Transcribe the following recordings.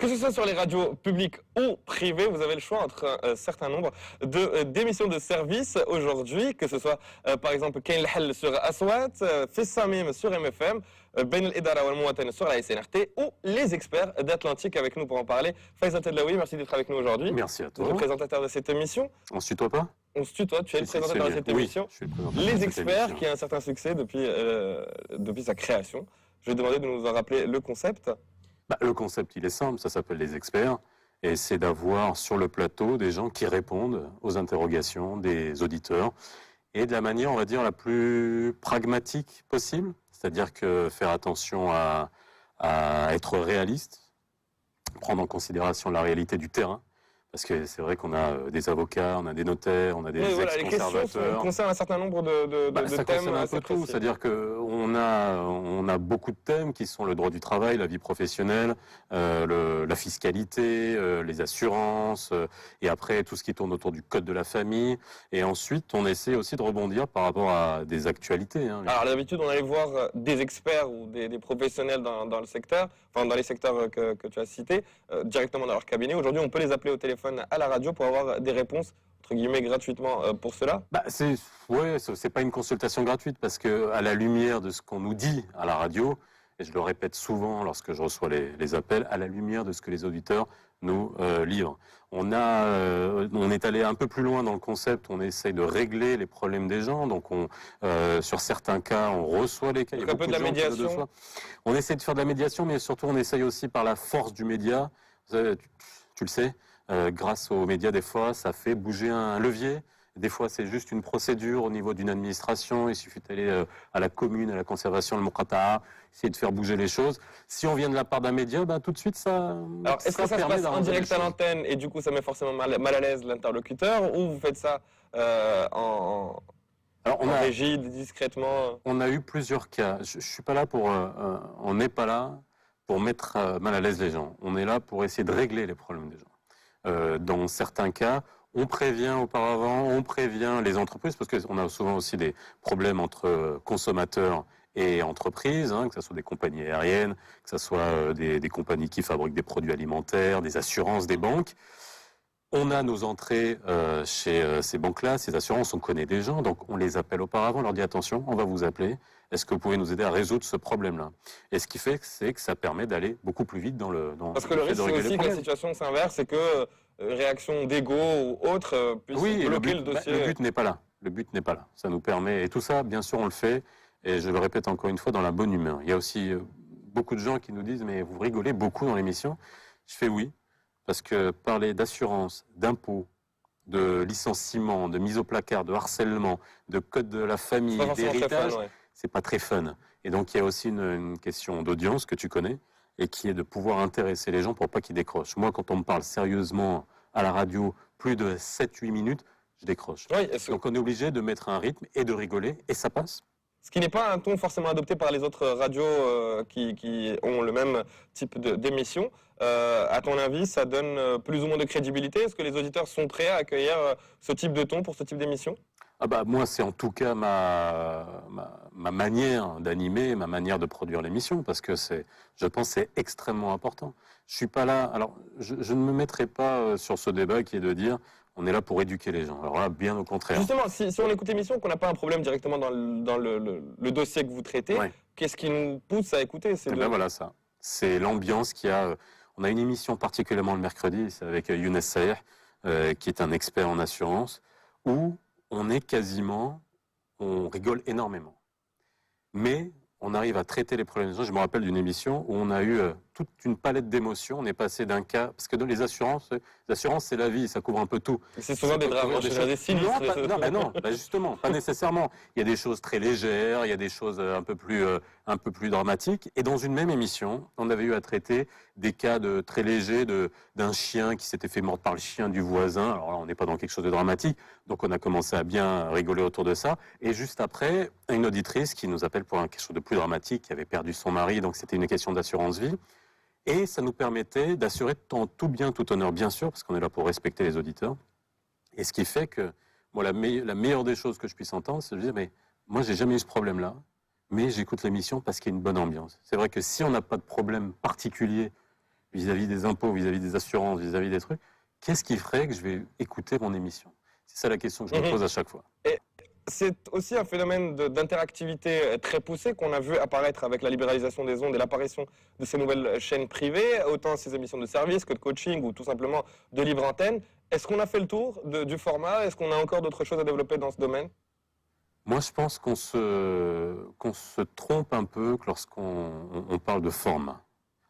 Que ce soit sur les radios publiques ou privées, vous avez le choix entre un certain nombre d'émissions de services aujourd'hui, que ce soit par exemple Kain L'Hel sur Aswat, Fis Samim sur MFM, Ben El-Idara Wal Mouaten sur la SNRT ou les experts d'Atlantique avec nous pour en parler. Faiza Tedlaoui, merci d'être avec nous aujourd'hui. Merci à toi. Le présentateur de cette émission. On se tutoie pas? On se tutoie, tu es le présentateur de cette émission. Je suis le présentateur Les de cette experts émission. qui a un certain succès depuis sa création. Je vais demander de nous en rappeler le concept. Le concept, il est simple, ça s'appelle les experts. Et c'est d'avoir sur le plateau des gens qui répondent aux interrogations des auditeurs. Et de la manière, on va dire, la plus pragmatique possible. C'est-à-dire que faire attention à être réaliste, prendre en considération la réalité du terrain. Parce que c'est vrai qu'on a des avocats, on a des notaires, on a des ex-conservateurs. Les questions concernent un certain nombre de ça thèmes. concerne un peu tout, c'est-à-dire qu'on a beaucoup de thèmes qui sont le droit du travail, la vie professionnelle, la fiscalité, les assurances, et après tout ce qui tourne autour du code de la famille. Et ensuite, on essaie aussi de rebondir par rapport à des actualités. Alors d'habitude, on allait voir des experts ou des professionnels dans le secteur, enfin dans les secteurs que tu as cités, directement dans leur cabinet. Aujourd'hui, on peut les appeler au téléphone à la radio pour avoir des réponses entre guillemets gratuitement pour cela. C'est pas une consultation gratuite parce que à la lumière de ce qu'on nous dit à la radio, et je le répète souvent lorsque je reçois les appels, à la lumière de ce que les auditeurs nous livrent. On est allé un peu plus loin dans le concept, on essaye de régler les problèmes des gens, donc sur certains cas, on reçoit les cas. Donc un peu de la médiation. On essaie de faire de la médiation, mais surtout on essaye aussi par la force du média. Tu le sais, grâce aux médias, des fois, ça fait bouger un levier. Des fois, c'est juste une procédure au niveau d'une administration. Il suffit d'aller à la commune, à la conservation, le Muqata'a, essayer de faire bouger les choses. Si on vient de la part d'un média, tout de suite, ça. Alors, est-ce que ça se passe en direct à l'antenne et du coup, ça met forcément mal à l'aise l'interlocuteur, ou vous faites ça en régie, discrètement? On a eu plusieurs cas. Je suis pas là on n'est pas là pour mettre mal à l'aise les gens. On est là pour essayer de régler les problèmes des gens. Dans certains cas, on prévient auparavant, on prévient les entreprises, parce qu'on a souvent aussi des problèmes entre consommateurs et entreprises, que ce soit des compagnies aériennes, que ce soit des compagnies qui fabriquent des produits alimentaires, des assurances, des banques. On a nos entrées chez ces banques-là, ces assurances, on connaît des gens, donc on les appelle auparavant, on leur dit attention, on va vous appeler, est-ce que vous pouvez nous aider à résoudre ce problème-là? Et ce qui fait, c'est que ça permet d'aller beaucoup plus vite dans Parce que le risque, c'est aussi que la situation s'inverse et que réaction d'ego ou autre puisse bloquer le dossier. Le but n'est pas là. Le but n'est pas là. Ça nous permet, et tout ça, bien sûr, on le fait, et je le répète encore une fois, dans la bonne humeur. Il y a aussi beaucoup de gens qui nous disent, mais vous rigolez beaucoup dans l'émission. Je fais oui. Parce que parler d'assurance, d'impôts, de licenciement, de mise au placard, de harcèlement, de code de la famille, d'héritage, c'est pas très fun. Et donc il y a aussi une question d'audience que tu connais et qui est de pouvoir intéresser les gens pour pas qu'ils décrochent. Moi, quand on me parle sérieusement à la radio plus de 7-8 minutes, je décroche. Oui, donc on est obligé de mettre un rythme et de rigoler et ça passe. Ce qui n'est pas un ton forcément adopté par les autres radios qui ont le même type d'émission. À ton avis, ça donne plus ou moins de crédibilité? Est-ce que les auditeurs sont prêts à accueillir ce type de ton pour ce type d'émission? Moi, c'est en tout cas ma manière d'animer, ma manière de produire l'émission, parce que je pense que c'est extrêmement important. Je suis pas là, alors je ne me mettrai pas sur ce débat qui est de dire on est là pour éduquer les gens. Alors là, bien au contraire. Justement, si on écoute l'émission, qu'on n'a pas un problème directement dans le dossier que vous traitez, qu'est-ce qui nous pousse à écouter? Voilà ça. C'est l'ambiance qu'il y a. On a une émission particulièrement le mercredi, c'est avec Younes Saher, qui est un expert en assurance, où on rigole énormément. Mais on arrive à traiter les problèmes des gens. Je me rappelle d'une émission où on a eu toute une palette d'émotions. On est passé d'un cas, parce que dans les assurances, c'est la vie, ça couvre un peu tout. C'est souvent des drames, des sinistres. Non, justement, pas nécessairement. Il y a des choses très légères, il y a des choses un peu plus dramatiques. Et dans une même émission, on avait eu à traiter des cas très légers d'un chien qui s'était fait mordre par le chien du voisin. Alors là, on n'est pas dans quelque chose de dramatique. Donc on a commencé à bien rigoler autour de ça. Et juste après, une auditrice qui nous appelle pour quelque chose de plus dramatique, qui avait perdu son mari, donc c'était une question d'assurance vie. Et ça nous permettait d'assurer en tout bien, tout honneur, bien sûr, parce qu'on est là pour respecter les auditeurs. Et ce qui fait que, moi, la meilleure des choses que je puisse entendre, c'est de dire, mais moi, j'ai jamais eu ce problème-là, mais j'écoute l'émission parce qu'il y a une bonne ambiance. C'est vrai que si on n'a pas de problème particulier vis-à-vis des impôts, vis-à-vis des assurances, vis-à-vis des trucs, qu'est-ce qui ferait que je vais écouter mon émission? C'est ça la question que je me pose à chaque fois. C'est aussi un phénomène d'interactivité très poussé qu'on a vu apparaître avec la libéralisation des ondes et l'apparition de ces nouvelles chaînes privées, autant ces émissions de service que de coaching ou tout simplement de libre antenne. Est-ce qu'on a fait le tour du format? Est-ce qu'on a encore d'autres choses à développer dans ce domaine? Moi, je pense qu'on se trompe un peu lorsqu'on parle de format.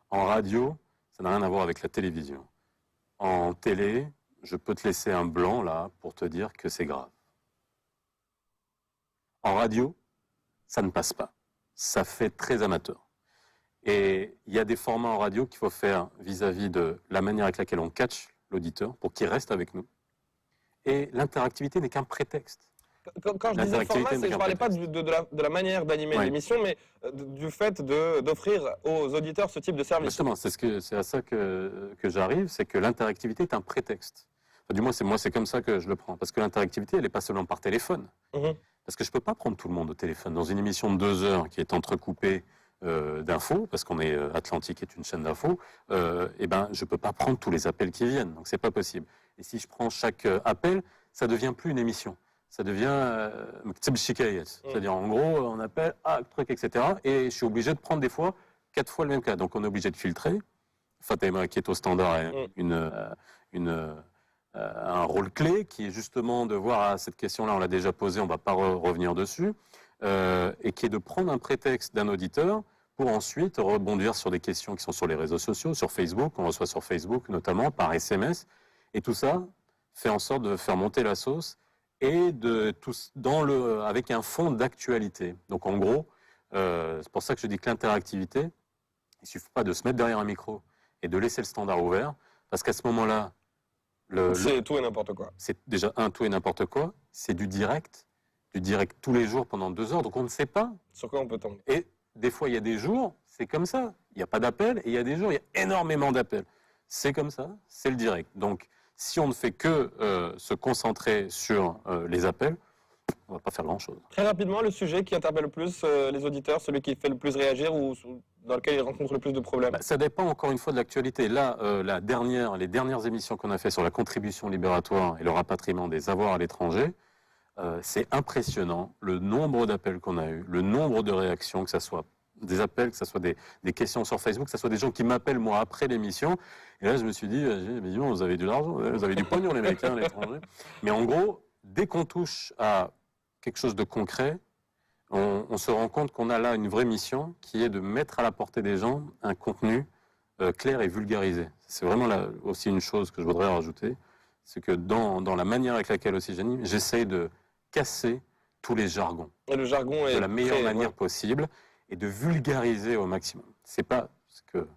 En radio, ça n'a rien à voir avec la télévision. En télé, je peux te laisser un blanc là pour te dire que c'est grave. En radio, ça ne passe pas. Ça fait très amateur. Et il y a des formats en radio qu'il faut faire vis-à-vis de la manière avec laquelle on catch l'auditeur pour qu'il reste avec nous. Et l'interactivité n'est qu'un prétexte. Quand je disais format, je ne parlais pas de la manière d'animer l'émission, mais du fait d'offrir aux auditeurs ce type de service. Justement, c'est à ça que j'arrive, c'est que l'interactivité est un prétexte. Enfin, du moins, c'est comme ça que je le prends. Parce que l'interactivité, elle n'est pas seulement par téléphone. Parce que je ne peux pas prendre tout le monde au téléphone. Dans une émission de 2 heures qui est entrecoupée d'infos, parce qu'on est Atlantique est une chaîne d'infos, eh ben, je ne peux pas prendre tous les appels qui viennent. Donc, ce n'est pas possible. Et si je prends chaque appel, ça ne devient plus une émission. Ça devient c'est-à-dire en gros on appelle truc, etc. Et je suis obligé de prendre des fois 4 fois le même cas. Donc on est obligé de filtrer. Fatima qui est au standard a un rôle clé qui est justement de voir cette question-là, on l'a déjà posée, on ne va pas revenir dessus, et qui est de prendre un prétexte d'un auditeur pour ensuite rebondir sur des questions qui sont sur les réseaux sociaux, sur Facebook, on reçoit sur Facebook notamment, par SMS, et tout ça fait en sorte de faire monter la sauce et avec un fond d'actualité. Donc en gros, c'est pour ça que je dis que l'interactivité, il ne suffit pas de se mettre derrière un micro et de laisser le standard ouvert, parce qu'à ce moment-là, c'est tout et n'importe quoi. C'est déjà tout et n'importe quoi, c'est du direct tous les jours pendant 2 heures, donc on ne sait pas. Sur quoi on peut tomber. Et des fois, il y a des jours, c'est comme ça, il n'y a pas d'appel, et il y a des jours, il y a énormément d'appels. C'est comme ça, c'est le direct. Donc, si on ne fait que se concentrer sur les appels, on ne va pas faire grand-chose. Très rapidement, le sujet qui interpelle le plus les auditeurs, celui qui fait le plus réagir ou dans lequel ils rencontrent le plus de problèmes? Ça dépend encore une fois de l'actualité. Là, les dernières émissions qu'on a fait sur la contribution libératoire et le rapatriement des avoirs à l'étranger, c'est impressionnant le nombre d'appels qu'on a eu, le nombre de réactions, que ce soit des appels, que ce soit des questions sur Facebook, que ce soit des gens qui m'appellent moi après l'émission. Et là, je me suis dit, vous avez de l'argent, vous avez du pognon les mecs, à l'étranger. Mais en gros, dès qu'on touche à quelque chose de concret, on se rend compte qu'on a là une vraie mission qui est de mettre à la portée des gens un contenu clair et vulgarisé. C'est vraiment aussi une chose que je voudrais rajouter, c'est que dans la manière avec laquelle aussi j'anime, j'essaye de casser tous les jargons. Et le jargon est de la meilleure manière possible et de vulgariser au maximum. C'est pas parce que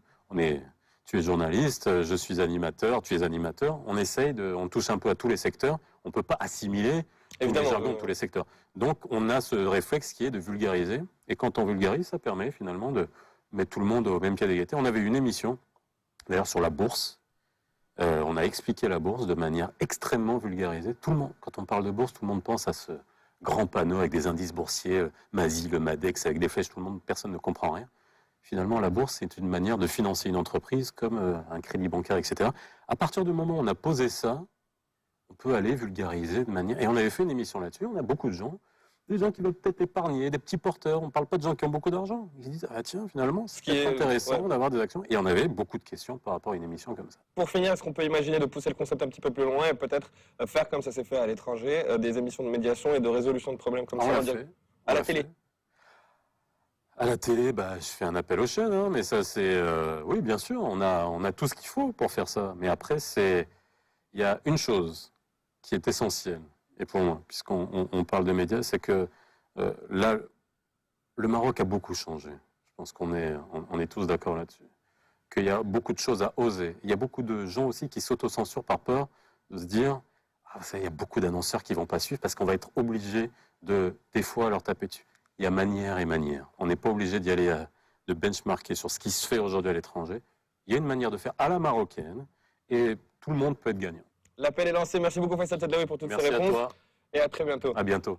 tu es journaliste, je suis animateur, tu es animateur. On touche un peu à tous les secteurs. On peut pas assimiler tous les jargons de tous les secteurs. Donc on a ce réflexe qui est de vulgariser. Et quand on vulgarise, ça permet finalement de mettre tout le monde au même pied d'égalité. On avait une émission, d'ailleurs sur la bourse. On a expliqué la bourse de manière extrêmement vulgarisée. Tout le monde, quand on parle de bourse, tout le monde pense à ce grand panneau avec des indices boursiers, MASI, le MADEX, avec des flèches, personne ne comprend rien. Finalement, la bourse, c'est une manière de financer une entreprise comme un crédit bancaire, etc. À partir du moment où on a posé ça, on peut aller vulgariser de manière... Et on avait fait une émission là-dessus, on a beaucoup de gens, des gens qui veulent peut-être épargner, des petits porteurs, on ne parle pas de gens qui ont beaucoup d'argent. Ils se disent, tiens, finalement, c'est intéressant d'avoir des actions. Et on avait beaucoup de questions par rapport à une émission comme ça. Pour finir, est-ce qu'on peut imaginer de pousser le concept un petit peu plus loin et peut-être faire, comme ça s'est fait à l'étranger, des émissions de médiation et de résolution de problèmes comme ça à la télé? À la télé, je fais un appel aux chaînes, hein, mais ça c'est... oui, bien sûr, on a tout ce qu'il faut pour faire ça. Mais après, il y a une chose qui est essentielle, et pour moi, puisqu'on parle de médias, c'est que là, le Maroc a beaucoup changé. Je pense qu'on est tous d'accord là-dessus. Qu'il y a beaucoup de choses à oser. Il y a beaucoup de gens aussi qui s'autocensurent par peur de se dire il y a beaucoup d'annonceurs qui ne vont pas suivre parce qu'on va être obligé des fois leur taper dessus. Il y a manière et manière. On n'est pas obligé d'y aller, de benchmarker sur ce qui se fait aujourd'hui à l'étranger. Il y a une manière de faire à la marocaine et tout le monde peut être gagnant. L'appel est lancé. Merci beaucoup Faisal Tadlaoui pour toutes ces réponses. Merci à toi. Et à très bientôt. À bientôt.